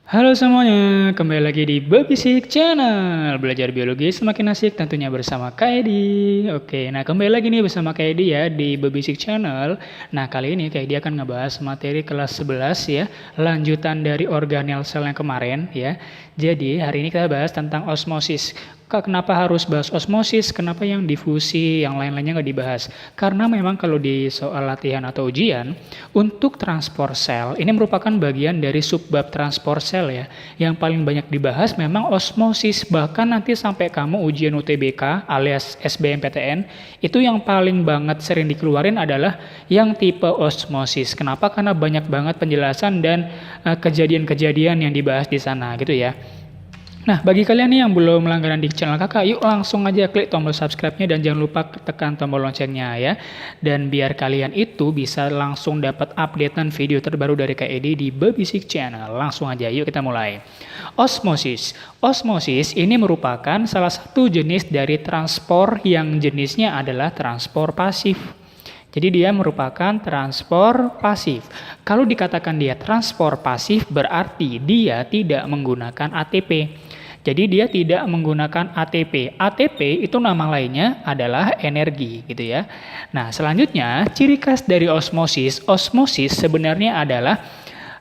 Halo semuanya, kembali lagi di Babysik Channel. Belajar biologi semakin asik tentunya bersama Kak Edi. Oke, nah kembali lagi nih bersama Kak Edi ya di Babysik Channel. Nah kali ini Kak Edi akan ngebahas materi kelas 11 ya, lanjutan dari organel sel yang kemarin ya. Jadi hari ini kita bahas tentang osmosis. Kak, kenapa harus bahas osmosis? Kenapa yang difusi, yang lain-lainnya nggak dibahas? Karena memang kalau di soal latihan atau ujian, untuk transport sel, ini merupakan bagian dari subbab transport sel ya. Yang paling banyak dibahas memang osmosis. Bahkan nanti sampai kamu ujian UTBK alias SBMPTN, itu yang paling banget sering dikeluarin adalah yang tipe osmosis. Kenapa? Karena banyak banget penjelasan dan kejadian-kejadian yang dibahas di sana gitu ya. Nah, bagi kalian nih yang belum langganan di channel kakak, yuk langsung aja klik tombol subscribe-nya dan jangan lupa tekan tombol loncengnya ya. Dan biar kalian itu bisa langsung dapat updatean video terbaru dari Kak Edi di Babysik Channel. Langsung aja, yuk kita mulai. Osmosis. Osmosis ini merupakan salah satu jenis dari transport yang jenisnya adalah transport pasif. Jadi dia merupakan transport pasif. Kalau dikatakan dia transport pasif berarti dia tidak menggunakan ATP. Jadi dia tidak menggunakan ATP. ATP itu nama lainnya adalah energi gitu ya. Nah selanjutnya ciri khas dari osmosis. Osmosis sebenarnya adalah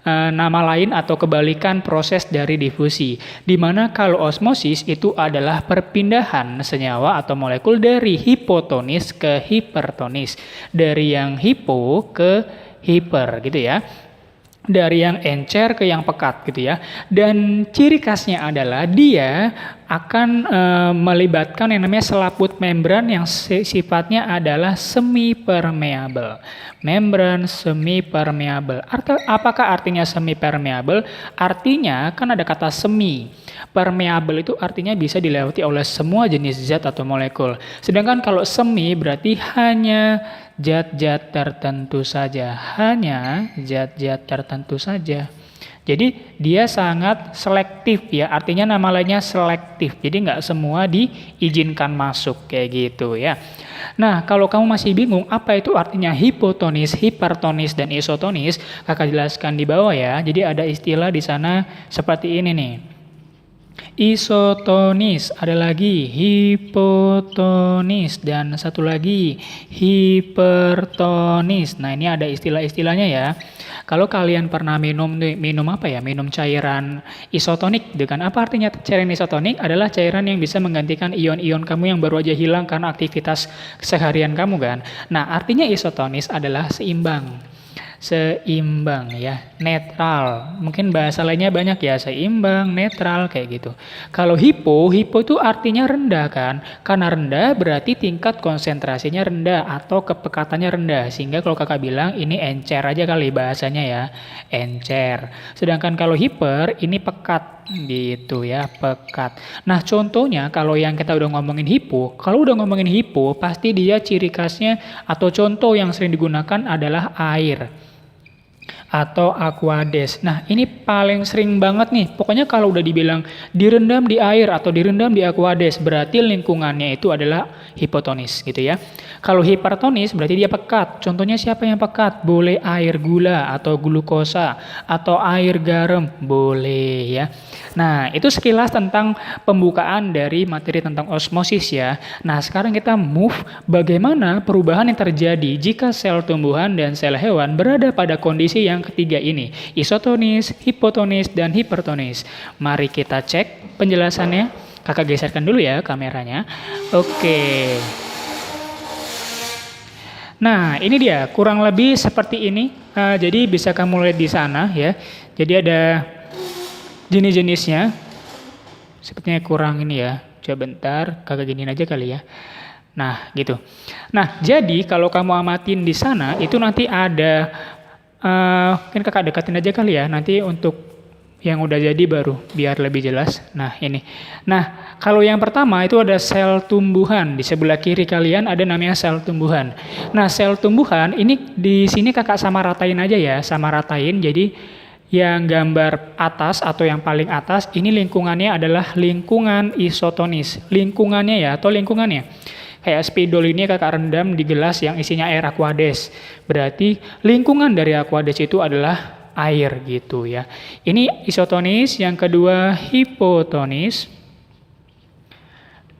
nama lain atau kebalikan proses dari difusi. Dimana kalau osmosis itu adalah perpindahan senyawa atau molekul dari hipotonis ke hipertonis. Dari yang hipo ke hiper gitu ya. Dari yang encer ke yang pekat gitu ya. Dan ciri khasnya adalah dia akan melibatkan yang namanya selaput membran yang sifatnya adalah semi permeable. Membran semi permeable. Apakah artinya semi permeable? Artinya kan ada kata semi. Permeable itu artinya bisa dilewati oleh semua jenis zat atau molekul. Sedangkan kalau semi berarti hanya zat-zat tertentu saja. Hanya zat-zat tertentu saja. Jadi dia sangat selektif ya, artinya nama lainnya selektif. Jadi nggak semua diizinkan masuk kayak gitu ya. Nah kalau kamu masih bingung apa itu artinya hipotonis, hipertonis, dan isotonis, kakak jelaskan di bawah ya. Jadi ada istilah di sana seperti ini nih. Isotonis, ada lagi hipotonis, dan satu lagi hipertonis. Nah ini ada istilah-istilahnya ya. Kalau kalian pernah minum apa ya? Minum cairan isotonik, dengan apa artinya cairan isotonik? Adalah cairan yang bisa menggantikan ion-ion kamu yang baru aja hilang karena aktivitas keseharian kamu kan. Nah artinya isotonis adalah seimbang. Seimbang ya, netral. Mungkin bahasa lainnya banyak ya, seimbang, netral kayak gitu. Kalau hipo itu artinya rendah kan. Karena rendah berarti tingkat konsentrasinya rendah atau kepekatannya rendah. Sehingga kalau kakak bilang ini encer aja kali bahasanya ya, encer. Sedangkan kalau hiper ini pekat gitu ya, pekat. Nah contohnya kalau yang kita udah ngomongin hipo, kalau udah ngomongin hipo pasti dia ciri khasnya atau contoh yang sering digunakan adalah air atau aquades. Nah ini paling sering banget nih. Pokoknya kalau udah dibilang direndam di air atau direndam di aquades berarti lingkungannya itu adalah hipotonis gitu ya. Kalau hipertonis berarti dia pekat. Contohnya siapa yang pekat? Boleh air gula atau glukosa atau air garam, boleh ya. Nah itu sekilas tentang pembukaan dari materi tentang osmosis ya. Nah sekarang kita move bagaimana perubahan yang terjadi jika sel tumbuhan dan sel hewan berada pada kondisi yang ketiga ini, isotonis, hipotonis, dan hipertonis. Mari kita cek penjelasannya. Kakak geserkan dulu ya kameranya. Oke. Nah, ini dia kurang lebih seperti ini. Jadi bisa kamu lihat di sana ya. Jadi ada jenis-jenisnya. Sepertinya kurang ini ya. Coba bentar, kakak giniin aja kali ya. Nah, gitu. Nah, jadi kalau kamu amatin di sana itu nanti ada mungkin kakak dekatin aja kali ya. Nanti untuk yang udah jadi baru biar lebih jelas. Nah, ini. Nah, kalau yang pertama itu ada sel tumbuhan. Di sebelah kiri kalian ada namanya sel tumbuhan. Nah, sel tumbuhan ini di sini kakak sama ratain aja ya, sama ratain. Jadi yang gambar atas atau yang paling atas ini lingkungannya adalah lingkungan isotonis. Lingkungannya ya atau lingkungannya. Kayak spidol ini kakak rendam di gelas yang isinya air aquades. Berarti lingkungan dari aquades itu adalah air gitu ya. Ini isotonis, yang kedua hipotonis.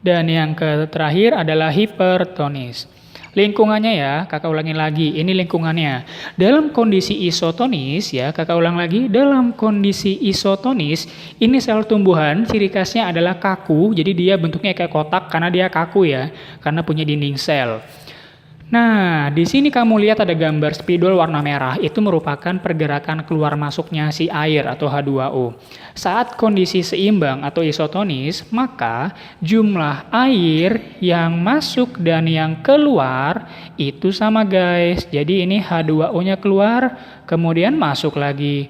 Dan yang terakhir adalah hipertonis. Lingkungannya ya, kakak ulangin lagi, ini lingkungannya. Dalam kondisi isotonis ya, kakak ulang lagi, dalam kondisi isotonis, ini sel tumbuhan ciri khasnya adalah kaku, jadi dia bentuknya kayak kotak karena dia kaku ya, karena punya dinding sel. Nah, di sini kamu lihat ada gambar spidol warna merah, itu merupakan pergerakan keluar masuknya si air atau H2O. Saat kondisi seimbang atau isotonis, maka jumlah air yang masuk dan yang keluar itu sama guys. Jadi ini H2O-nya keluar, kemudian masuk lagi.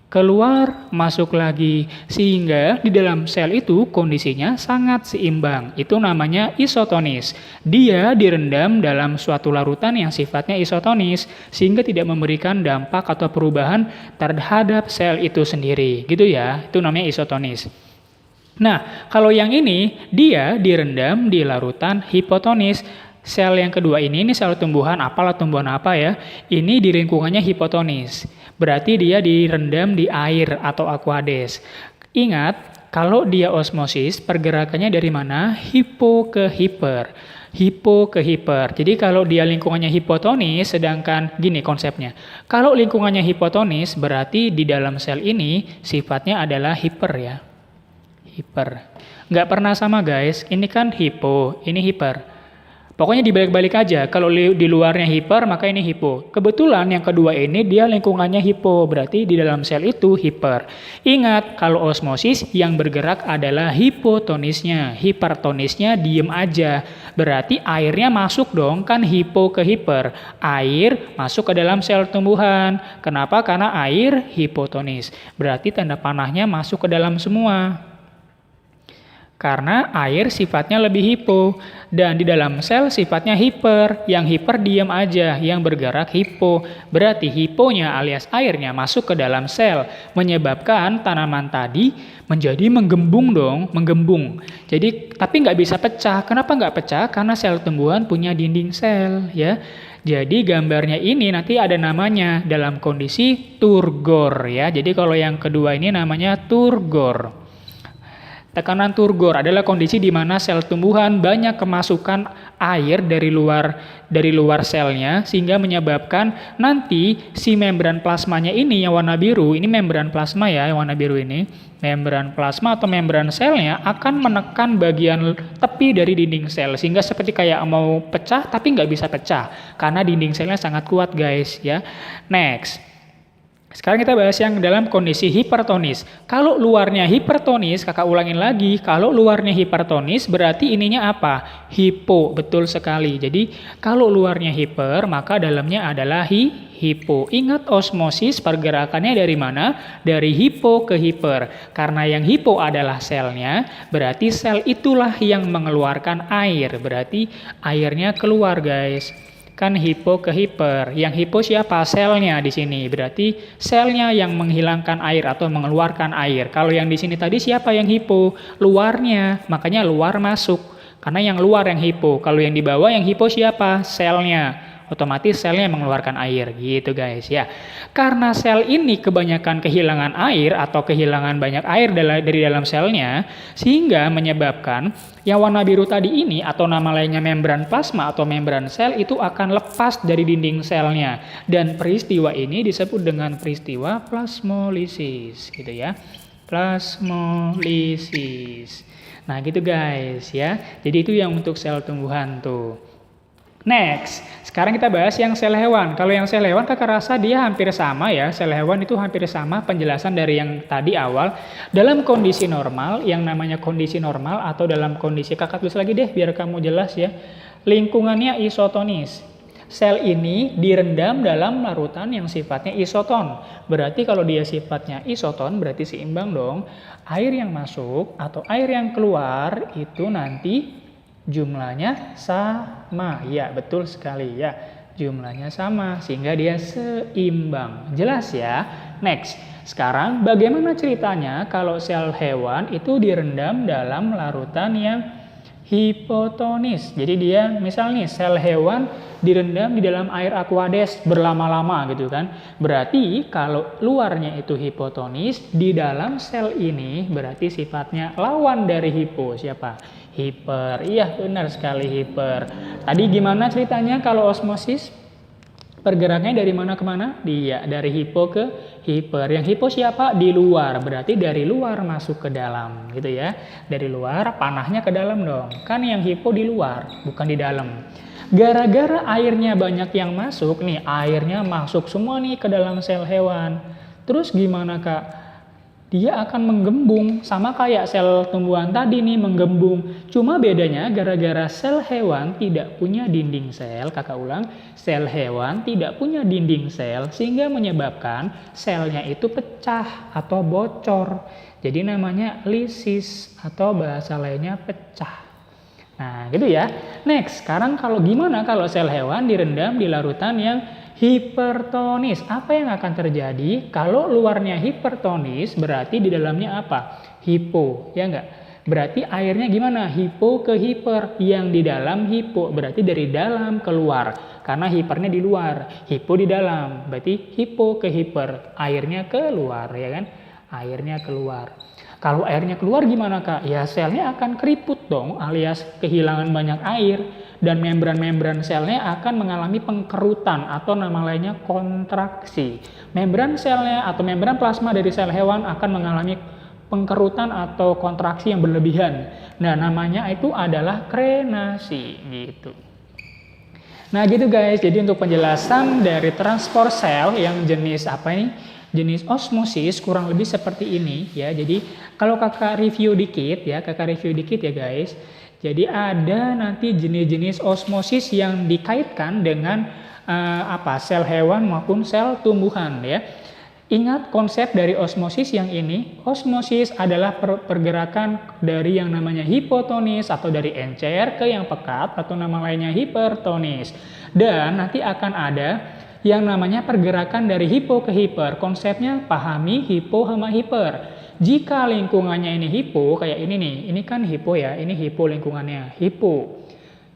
Keluar, masuk lagi, sehingga di dalam sel itu kondisinya sangat seimbang. Itu namanya isotonis. Dia direndam dalam suatu larutan yang sifatnya isotonis, sehingga tidak memberikan dampak atau perubahan terhadap sel itu sendiri. Gitu ya, itu namanya isotonis. Nah, kalau yang ini, dia direndam di larutan hipotonis. Sel yang kedua ini sel tumbuhan, apalah tumbuhan apa ya, ini di lingkungannya hipotonis. Berarti dia direndam di air atau aqueous. Ingat, kalau dia osmosis, pergerakannya dari mana? Hipo ke hiper. Hipo ke hiper. Jadi kalau dia lingkungannya hipotonis, sedangkan gini konsepnya. Kalau lingkungannya hipotonis, berarti di dalam sel ini sifatnya adalah hiper ya. Hiper. Nggak pernah sama guys, ini kan hipo, ini hiper. Pokoknya dibalik-balik aja, kalau di luarnya hiper maka ini hipo. Kebetulan yang kedua ini dia lingkungannya hipo, berarti di dalam sel itu hiper. Ingat, kalau osmosis yang bergerak adalah hipotonisnya. Hipertonisnya diem aja, berarti airnya masuk dong, kan hipo ke hiper. Air masuk ke dalam sel tumbuhan. Kenapa? Karena air hipotonis. Berarti tanda panahnya masuk ke dalam semua. Karena air sifatnya lebih hipo, dan di dalam sel sifatnya hiper. Yang hiper diam aja, yang bergerak hipo. Berarti hiponya alias airnya masuk ke dalam sel, menyebabkan tanaman tadi menjadi menggembung dong, menggembung. Jadi, tapi nggak bisa pecah. Kenapa nggak pecah? Karena sel tumbuhan punya dinding sel, ya. Jadi gambarnya ini nanti ada namanya dalam kondisi turgor, ya. Jadi kalau yang kedua ini namanya turgor. Tekanan turgor adalah kondisi di mana sel tumbuhan banyak kemasukan air dari luar selnya, sehingga menyebabkan nanti si membran plasmanya ini yang warna biru, ini membran plasma ya yang warna biru ini, membran plasma atau membran selnya akan menekan bagian tepi dari dinding sel, sehingga seperti kayak mau pecah tapi nggak bisa pecah karena dinding selnya sangat kuat guys ya. Next. Sekarang kita bahas yang dalam kondisi hipertonis. Kalau luarnya hipertonis, kakak ulangin lagi. Kalau luarnya hipertonis berarti ininya apa? Hipo, betul sekali. Jadi kalau luarnya hiper, maka dalamnya adalah hipo. Ingat osmosis pergerakannya dari mana? Dari hipo ke hiper. Karena yang hipo adalah selnya, berarti sel itulah yang mengeluarkan air. Berarti airnya keluar guys. Kan hipo ke hiper. Yang hipo siapa? Selnya di sini. Berarti selnya yang menghilangkan air atau mengeluarkan air. Kalau yang di sini tadi siapa yang hipo? Luarnya. Makanya luar masuk. Karena yang luar yang hipo. Kalau yang di bawah yang hipo siapa? Selnya. Otomatis selnya mengeluarkan air gitu guys ya. Karena sel ini kebanyakan kehilangan air atau kehilangan banyak air dari dalam selnya, sehingga menyebabkan yang warna biru tadi ini atau nama lainnya membran plasma atau membran sel itu akan lepas dari dinding selnya. Dan peristiwa ini disebut dengan peristiwa plasmolisis gitu ya. Plasmolisis. Nah gitu guys ya. Jadi itu yang untuk sel tumbuhan tuh. Next, sekarang kita bahas yang sel hewan. Kalau yang sel hewan kakak rasa dia hampir sama ya. Sel hewan itu hampir sama penjelasan dari yang tadi awal. Dalam kondisi normal, yang namanya kondisi normal atau dalam kondisi, kakak tulis lagi deh biar kamu jelas ya. Lingkungannya isotonis. Sel ini direndam dalam larutan yang sifatnya isoton. Berarti kalau dia sifatnya isoton berarti seimbang dong. Air yang masuk atau air yang keluar itu nanti jumlahnya sama. Ya, betul sekali ya. Jumlahnya sama sehingga dia seimbang. Jelas ya? Next. Sekarang bagaimana ceritanya kalau sel hewan itu direndam dalam larutan yang hipotonis. Jadi dia misal nih sel hewan direndam di dalam air aqueous berlama-lama gitu kan. Berarti kalau luarnya itu hipotonis, di dalam sel ini berarti sifatnya lawan dari hipo. Siapa? Hiper. Iya, benar sekali, hiper. Tadi gimana ceritanya kalau osmosis? Pergeraknya dari mana ke mana? Dia dari hipo ke hiper. Yang hipo siapa? Di luar. Berarti dari luar masuk ke dalam, gitu ya. Dari luar, panahnya ke dalam dong. Kan yang hipo di luar, bukan di dalam. Gara-gara airnya banyak yang masuk nih, airnya masuk semua nih ke dalam sel hewan. Terus gimana, Kak? Dia akan menggembung, sama kayak sel tumbuhan tadi nih menggembung. Cuma bedanya gara-gara sel hewan tidak punya dinding sel, kakak ulang, sel hewan tidak punya dinding sel sehingga menyebabkan selnya itu pecah atau bocor. Jadi namanya lisis atau bahasa lainnya pecah. Nah gitu ya. Next, sekarang kalau gimana kalau sel hewan direndam di larutan yang hipertonis? Apa yang akan terjadi kalau luarnya hipertonis? Berarti di dalamnya apa? Hipo, ya enggak? Berarti airnya gimana? Hipo ke hiper. Yang di dalam hipo, berarti dari dalam keluar. Karena hipernya di luar, hipo di dalam. Berarti hipo ke hiper, airnya keluar, ya kan? Airnya keluar. Kalau airnya keluar gimana, Kak? Ya selnya akan keriput dong, alias kehilangan banyak air. Dan membran-membran selnya akan mengalami pengkerutan atau nama lainnya kontraksi. Membran selnya atau membran plasma dari sel hewan akan mengalami pengkerutan atau kontraksi yang berlebihan. Nah, namanya itu adalah krenasi gitu. Nah, gitu guys. Jadi untuk penjelasan dari transport sel yang jenis apa ini? Jenis osmosis kurang lebih seperti ini ya. Jadi kalau kakak review dikit ya guys. Jadi ada nanti jenis-jenis osmosis yang dikaitkan dengan sel hewan maupun sel tumbuhan ya. Ingat konsep dari osmosis yang ini. Osmosis adalah pergerakan dari yang namanya hipotonis atau dari encer ke yang pekat atau nama lainnya hipertonis. Dan nanti akan ada yang namanya pergerakan dari hipo ke hiper. Konsepnya pahami hipo sama hiper. Jika lingkungannya ini hipo, kayak ini nih, ini kan hipo ya, ini hipo lingkungannya, hipo.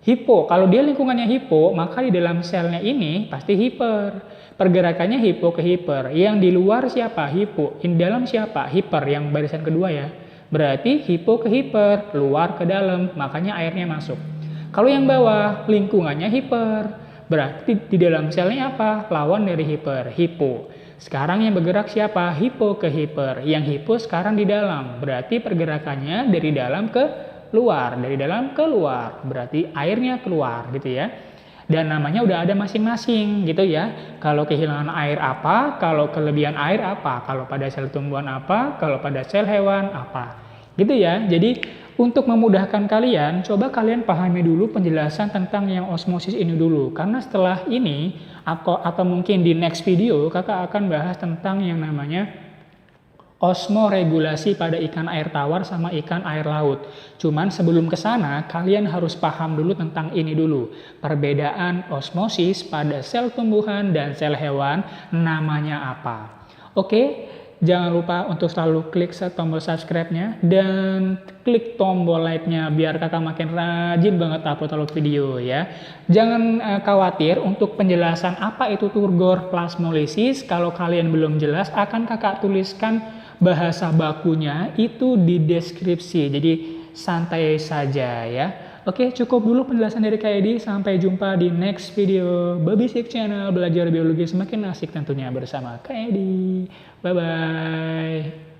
Hipo, kalau dia lingkungannya hipo, maka di dalam selnya ini pasti hiper. Pergerakannya hipo ke hiper. Yang di luar siapa? Hipo. Di dalam siapa? Hiper, yang barisan kedua ya. Berarti hipo ke hiper, luar ke dalam, makanya airnya masuk. Kalau yang bawah, lingkungannya hiper. Berarti di dalam selnya apa? Lawan dari hiper, hipo. Sekarang yang bergerak siapa? Hipo ke hiper. Yang hipo sekarang di dalam. Berarti pergerakannya dari dalam ke luar. Dari dalam ke luar. Berarti airnya keluar gitu ya. Dan namanya udah ada masing-masing gitu ya. Kalau kehilangan air apa? Kalau kelebihan air apa? Kalau pada sel tumbuhan apa? Kalau pada sel hewan apa? Gitu ya. Jadi untuk memudahkan kalian, coba kalian pahami dulu penjelasan tentang yang osmosis ini dulu. Karena setelah ini, atau mungkin di next video, kakak akan bahas tentang yang namanya osmoregulasi pada ikan air tawar sama ikan air laut. Cuman sebelum ke sana, kalian harus paham dulu tentang ini dulu. Perbedaan osmosis pada sel tumbuhan dan sel hewan, namanya apa. Oke? Jangan lupa untuk selalu klik tombol subscribe-nya dan klik tombol like-nya biar kakak makin rajin banget upload video ya. Jangan khawatir untuk penjelasan apa itu turgor plasmolisis. Kalau kalian belum jelas akan kakak tuliskan bahasa bakunya itu di deskripsi. Jadi santai saja ya. Oke, cukup dulu penjelasan dari Kak Edi. Sampai jumpa di next video Babysik Channel, belajar biologi semakin asik tentunya bersama Kak Edi. Bye-bye.